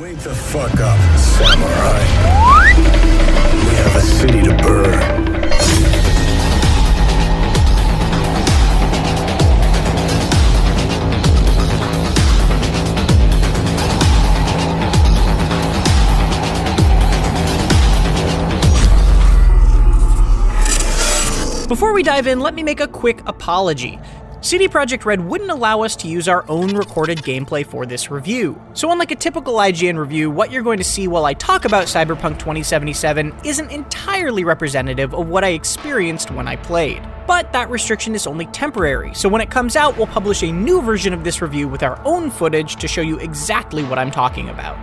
Wake the fuck up, samurai. We have a city to burn. Before we dive in, let me make a quick apology. CD Projekt Red wouldn't allow us to use our own recorded gameplay for this review. So unlike a typical IGN review, what you're going to see while I talk about Cyberpunk 2077 isn't entirely representative of what I experienced when I played. But that restriction is only temporary, so when it comes out, we'll publish a new version of this review with our own footage to show you exactly what I'm talking about.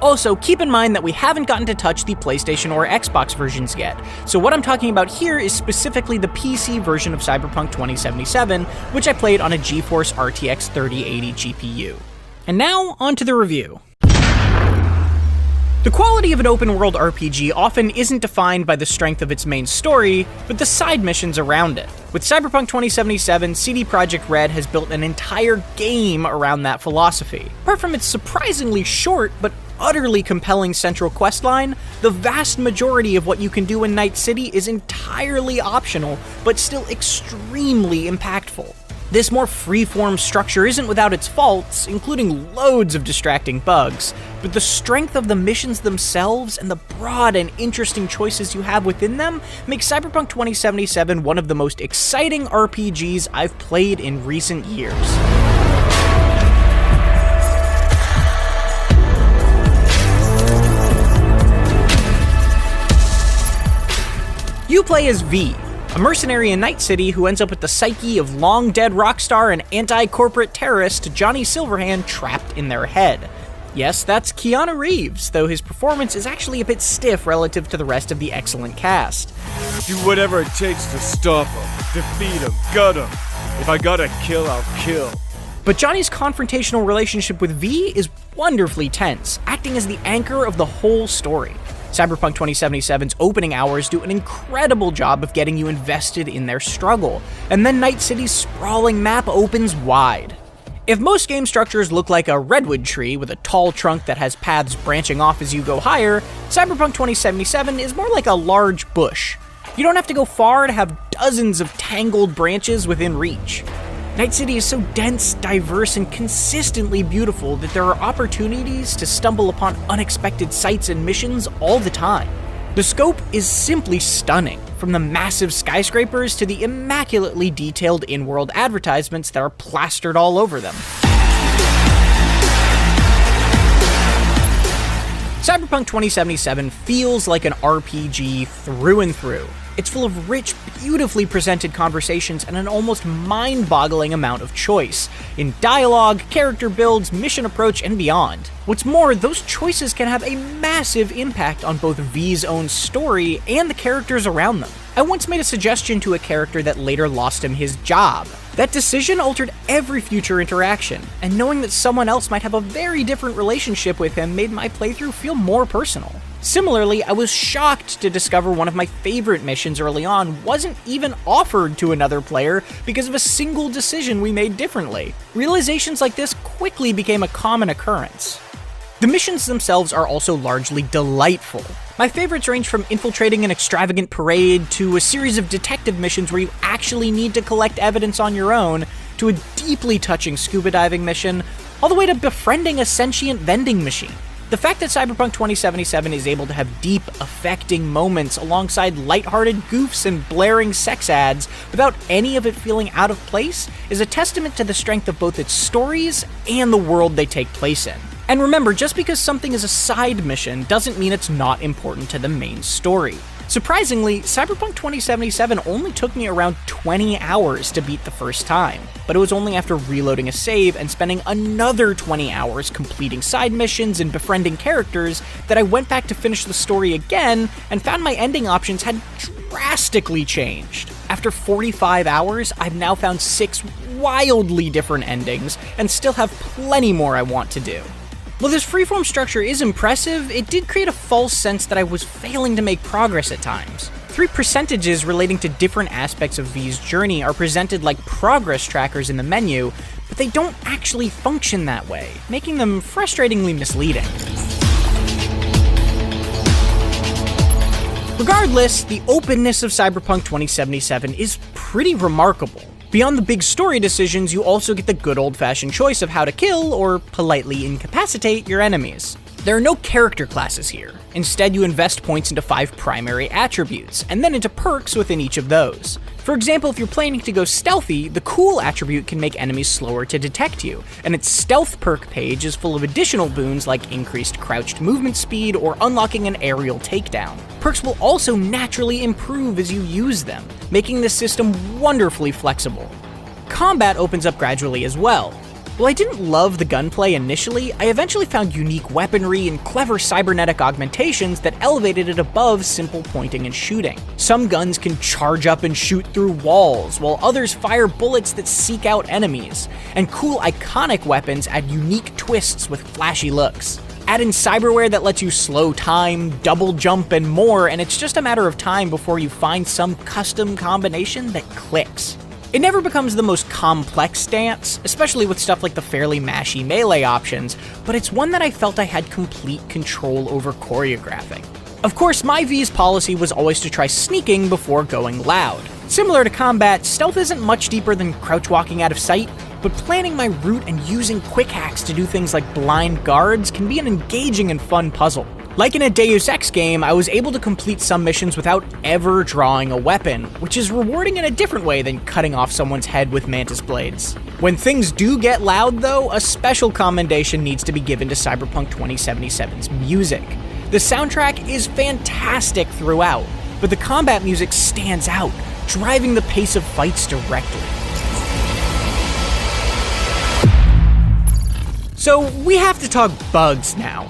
Also, keep in mind that we haven't gotten to touch the PlayStation or Xbox versions yet, so what I'm talking about here is specifically the PC version of Cyberpunk 2077, which I played on a GeForce RTX 3080 GPU. And now, on to the review. The quality of an open-world RPG often isn't defined by the strength of its main story, but the side missions around it. With Cyberpunk 2077, CD Projekt Red has built an entire game around that philosophy. Apart from its surprisingly short, but utterly compelling central questline, the vast majority of what you can do in Night City is entirely optional, but still extremely impactful. This more free-form structure isn't without its faults, including loads of distracting bugs, but the strength of the missions themselves and the broad and interesting choices you have within them make Cyberpunk 2077 one of the most exciting RPGs I've played in recent years. You play as V, a mercenary in Night City who ends up with the psyche of long-dead rock star and anti-corporate terrorist Johnny Silverhand trapped in their head. Yes, that's Keanu Reeves, though his performance is actually a bit stiff relative to the rest of the excellent cast. Do whatever it takes to stop him, defeat him, gut him. If I gotta kill, I'll kill. But Johnny's confrontational relationship with V is wonderfully tense, acting as the anchor of the whole story. Cyberpunk 2077's opening hours do an incredible job of getting you invested in their struggle, and then Night City's sprawling map opens wide. If most game structures look like a redwood tree with a tall trunk that has paths branching off as you go higher, Cyberpunk 2077 is more like a large bush. You don't have to go far to have dozens of tangled branches within reach. Night City is so dense, diverse, and consistently beautiful that there are opportunities to stumble upon unexpected sights and missions all the time. The scope is simply stunning, from the massive skyscrapers to the immaculately detailed in-world advertisements that are plastered all over them. Cyberpunk 2077 feels like an RPG through and through. It's full of rich, beautifully presented conversations and an almost mind-boggling amount of choice in dialogue, character builds, mission approach, and beyond. What's more, those choices can have a massive impact on both V's own story and the characters around them. I once made a suggestion to a character that later lost him his job. That decision altered every future interaction, and knowing that someone else might have a very different relationship with him made my playthrough feel more personal. Similarly, I was shocked to discover one of my favorite missions early on wasn't even offered to another player because of a single decision we made differently. Realizations like this quickly became a common occurrence. The missions themselves are also largely delightful. My favorites range from infiltrating an extravagant parade to a series of detective missions where you actually need to collect evidence on your own, to a deeply touching scuba diving mission, all the way to befriending a sentient vending machine. The fact that Cyberpunk 2077 is able to have deep, affecting moments alongside lighthearted goofs and blaring sex ads without any of it feeling out of place is a testament to the strength of both its stories and the world they take place in. And remember, just because something is a side mission doesn't mean it's not important to the main story. Surprisingly, Cyberpunk 2077 only took me around 20 hours to beat the first time, but it was only after reloading a save and spending another 20 hours completing side missions and befriending characters that I went back to finish the story again and found my ending options had drastically changed. After 45 hours, I've now found 6 wildly different endings and still have plenty more I want to do. While this freeform structure is impressive, it did create a false sense that I was failing to make progress at times. 3 percentages relating to different aspects of V's journey are presented like progress trackers in the menu, but they don't actually function that way, making them frustratingly misleading. Regardless, the openness of Cyberpunk 2077 is pretty remarkable. Beyond the big story decisions, you also get the good old-fashioned choice of how to kill, or politely incapacitate, your enemies. There are no character classes here. Instead, you invest points into 5 primary attributes, and then into perks within each of those. For example, if you're planning to go stealthy, the cool attribute can make enemies slower to detect you, and its stealth perk page is full of additional boons like increased crouched movement speed or unlocking an aerial takedown. Perks will also naturally improve as you use them, making this system wonderfully flexible. Combat opens up gradually as well. While I didn't love the gunplay initially, I eventually found unique weaponry and clever cybernetic augmentations that elevated it above simple pointing and shooting. Some guns can charge up and shoot through walls, while others fire bullets that seek out enemies, and cool iconic weapons add unique twists with flashy looks. Add in cyberware that lets you slow time, double jump, and more, and it's just a matter of time before you find some custom combination that clicks. It never becomes the most complex dance, especially with stuff like the fairly mashy melee options, but it's one that I felt I had complete control over choreographing. Of course, my V's policy was always to try sneaking before going loud. Similar to combat, stealth isn't much deeper than crouch walking out of sight, but planning my route and using quick hacks to do things like blind guards can be an engaging and fun puzzle. Like in a Deus Ex game, I was able to complete some missions without ever drawing a weapon, which is rewarding in a different way than cutting off someone's head with mantis blades. When things do get loud though, a special commendation needs to be given to Cyberpunk 2077's music. The soundtrack is fantastic throughout, but the combat music stands out, driving the pace of fights directly. So we have to talk bugs now.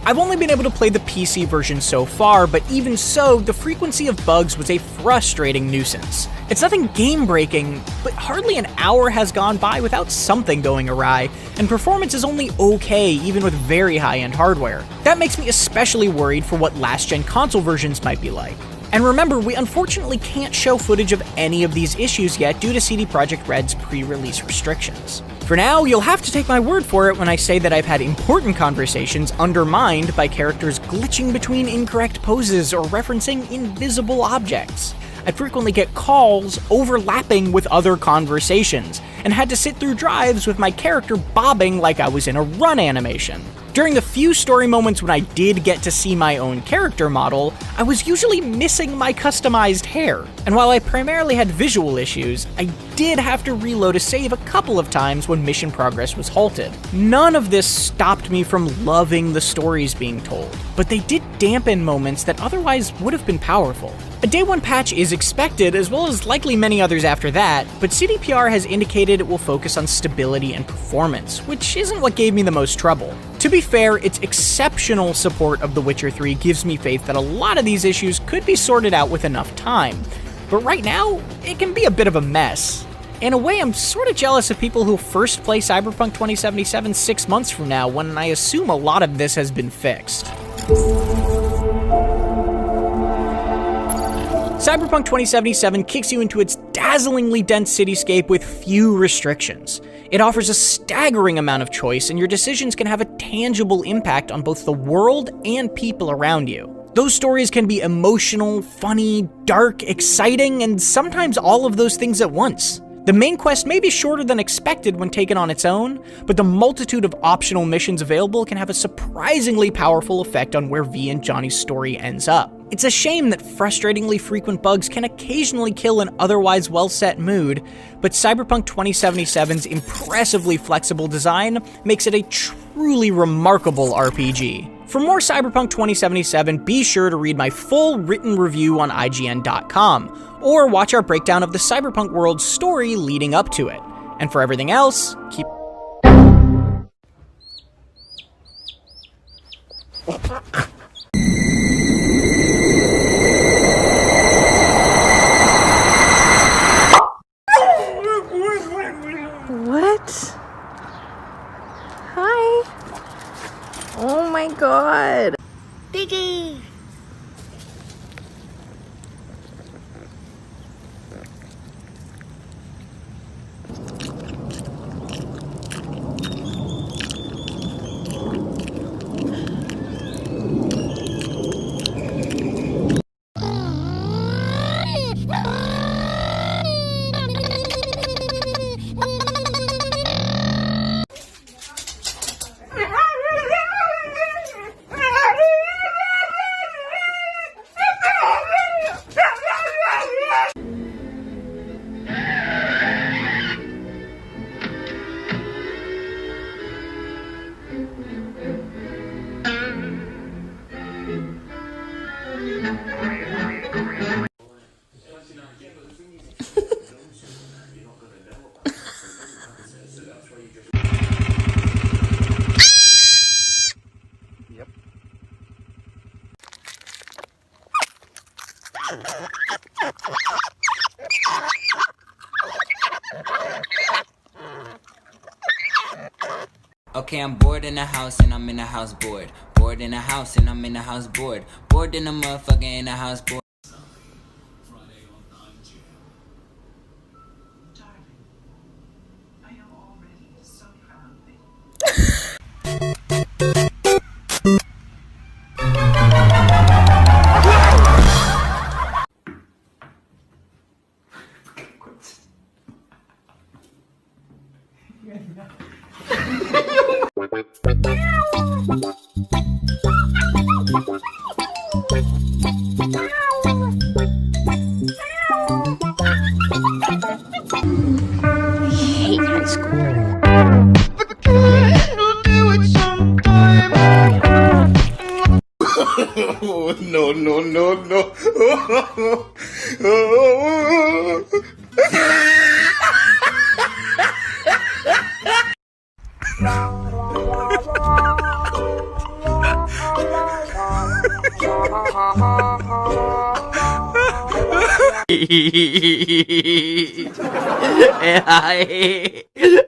I've only been able to play the PC version so far, but even so, the frequency of bugs was a frustrating nuisance. It's nothing game-breaking, but hardly an hour has gone by without something going awry, and performance is only okay even with very high-end hardware. That makes me especially worried for what last-gen console versions might be like. And remember, we unfortunately can't show footage of any of these issues yet due to CD Projekt Red's pre-release restrictions. For now, you'll have to take my word for it when I say that I've had important conversations undermined by characters glitching between incorrect poses or referencing invisible objects. I frequently get calls overlapping with other conversations, and had to sit through drives with my character bobbing like I was in a run animation. During the few story moments when I did get to see my own character model, I was usually missing my customized hair. And while I primarily had visual issues, I did have to reload a save a couple of times when mission progress was halted. None of this stopped me from loving the stories being told, but they did dampen moments that otherwise would have been powerful. A Day 1 patch is expected, as well as likely many others after that, but CDPR has indicated it will focus on stability and performance, which isn't what gave me the most trouble. To be fair, its exceptional support of The Witcher 3 gives me faith that a lot of these issues could be sorted out with enough time, but right now, it can be a bit of a mess. In a way, I'm sort of jealous of people who first play Cyberpunk 2077 6 months from now, when I assume a lot of this has been fixed. Cyberpunk 2077 kicks you into its dazzlingly dense cityscape with few restrictions. It offers a staggering amount of choice, and your decisions can have a tangible impact on both the world and people around you. Those stories can be emotional, funny, dark, exciting, and sometimes all of those things at once. The main quest may be shorter than expected when taken on its own, but the multitude of optional missions available can have a surprisingly powerful effect on where V and Johnny's story ends up. It's a shame that frustratingly frequent bugs can occasionally kill an otherwise well-set mood, but Cyberpunk 2077's impressively flexible design makes it a truly remarkable RPG. For more Cyberpunk 2077, be sure to read my full written review on IGN.com, or watch our breakdown of the Cyberpunk world's story leading up to it. And for everything else, keep... What? Hi. Oh my god. Diggy. Okay, I'm bored in the house and I'm in the house bored. Bored in the house and I'm in the house bored. Bored in the motherfucker in the house bored. Hate high school. Oh, no, no, no,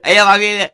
Ayan, makita.